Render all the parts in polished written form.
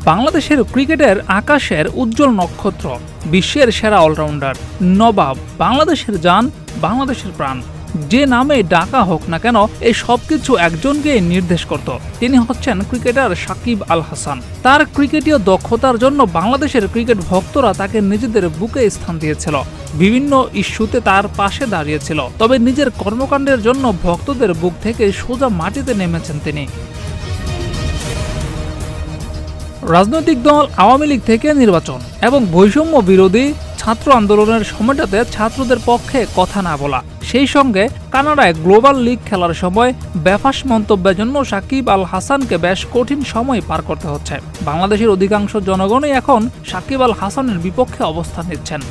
বাংলাদেশের ক্রিকেটের আকাশের উজ্জ্বল নক্ষত্র, বিশ্বের সেরা অলরাউন্ডার, নবাব, বাংলাদেশের জান, বাংলাদেশের প্রাণ। যে নামে ডাকা হোক না কেন, এই সবকিছু একজনকে নির্দেশ করত। তিনি হচ্ছেন ক্রিকেটার সাকিব আল হাসান। তার ক্রিকেটীয় দক্ষতার জন্য বাংলাদেশের ক্রিকেট ভক্তরা তাকে নিজেদের বুকে স্থান দিয়েছিল, বিভিন্ন ইস্যুতে তার পাশে দাঁড়িয়েছিল। তবে নিজের কর্মকাণ্ডের জন্য ভক্তদের বুক থেকে সোজা মাটিতে নেমেছেন তিনি। রাজনৈতিক দল আওয়ামী লীগ থেকে নির্বাচন এবং বৈষম্য বিরোধী ছাত্র আন্দোলনের সময়টাতে ছাত্রদের পক্ষে কথা না বলা, সেই সঙ্গে কানাডায় গ্লোবাল লিগ খেলার সময় বেফাঁস মন্তব্যের জন্য সাকিব আল হাসানকে বেশ কঠিন সময় পার করতে হচ্ছে। বাংলাদেশের অধিকাংশ জনগণই এখন সাকিব আল হাসানের বিপক্ষে অবস্থান নিচ্ছেন।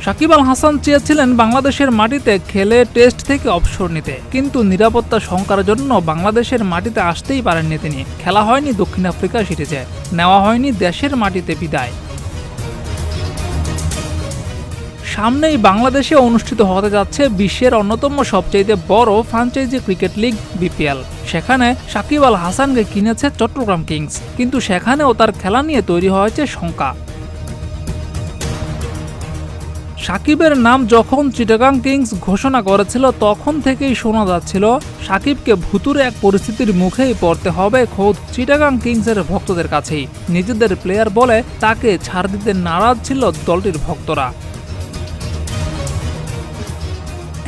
সাকিব আল হাসান চেয়েছিলেন বাংলাদেশের মাটিতে খেলে টেস্ট থেকে অবসর নিতে, কিন্তু নিরাপত্তা শঙ্কার জন্য বাংলাদেশের মাটিতে আসতেই পারেননি তিনি। খেলা হয়নি দক্ষিণ আফ্রিকা সিরিজে, নেওয়া হয়নি দেশের মাটিতে বিদায়। সামনেই বাংলাদেশে অনুষ্ঠিত হতে যাচ্ছে বিশ্বের অন্যতম সবচেয়ে বড় ফ্র্যাঞ্চাইজি ক্রিকেট লিগ বিপিএল। সেখানে সাকিব আল হাসানকে কিনেছে চট্টগ্রাম কিংস, কিন্তু সেখানেও তার খেলা নিয়ে তৈরি হয়েছে শঙ্কা। সাকিবের নাম যখন চিটাগাং কিংস ঘোষণা করেছিল, তখন থেকেই শোনা যাচ্ছিল সাকিবকে ভুতুরে এক পরিস্থিতির মুখেই পড়তে হবে খোদ চিটাগাং কিংসের ভক্তদের কাছেই। নিজেদের প্লেয়ার বলে তাকে ছাড় দিতে নারাজ ছিল দলটির ভক্তরা।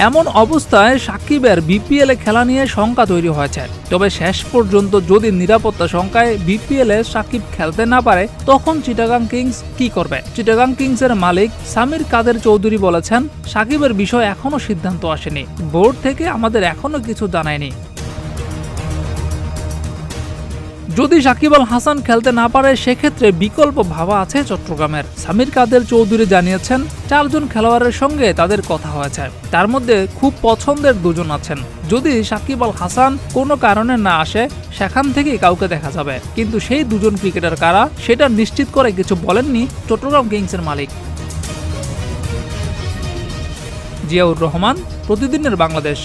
এমন অবস্থায় সাকিবের বিপিএলে খেলা নিয়ে শঙ্কা তৈরি হয়েছে। তবে শেষ পর্যন্ত যদি নিরাপত্তা শঙ্কায় বিপিএলে সাকিব খেলতে না পারে, তখন চিটাগাং কিংস কি করবে? চিটাগাং কিংসের মালিক সামির কাদের চৌধুরী বলেছেন, সাকিবের বিষয়ে এখনো সিদ্ধান্ত আসেনি, বোর্ড থেকে আমাদের এখনো কিছু জানায়নি। যদি সাকিব আল হাসান খেলতে না পারে, সেক্ষেত্রে বিকল্প ভাবা আছে চট্টগ্রামের। সামির কাদের চৌধুরী জানিয়েছেন 4 জন খেলোয়াড়ের সঙ্গে তাদের কথা হয়েছে, তার মধ্যে খুব পছন্দের 2 জন আছেন। যদি সাকিব আল হাসান কোনো কারণে না আসে, সেখান থেকেই কাউকে দেখা যাবে, কিন্তু সেই 2 জন ক্রিকেটার কারা সেটা নিশ্চিত করে কিছু বলেননি চট্টগ্রাম কিংসের মালিক। জিয়াউর রহমান, প্রতিদিনের বাংলাদেশ।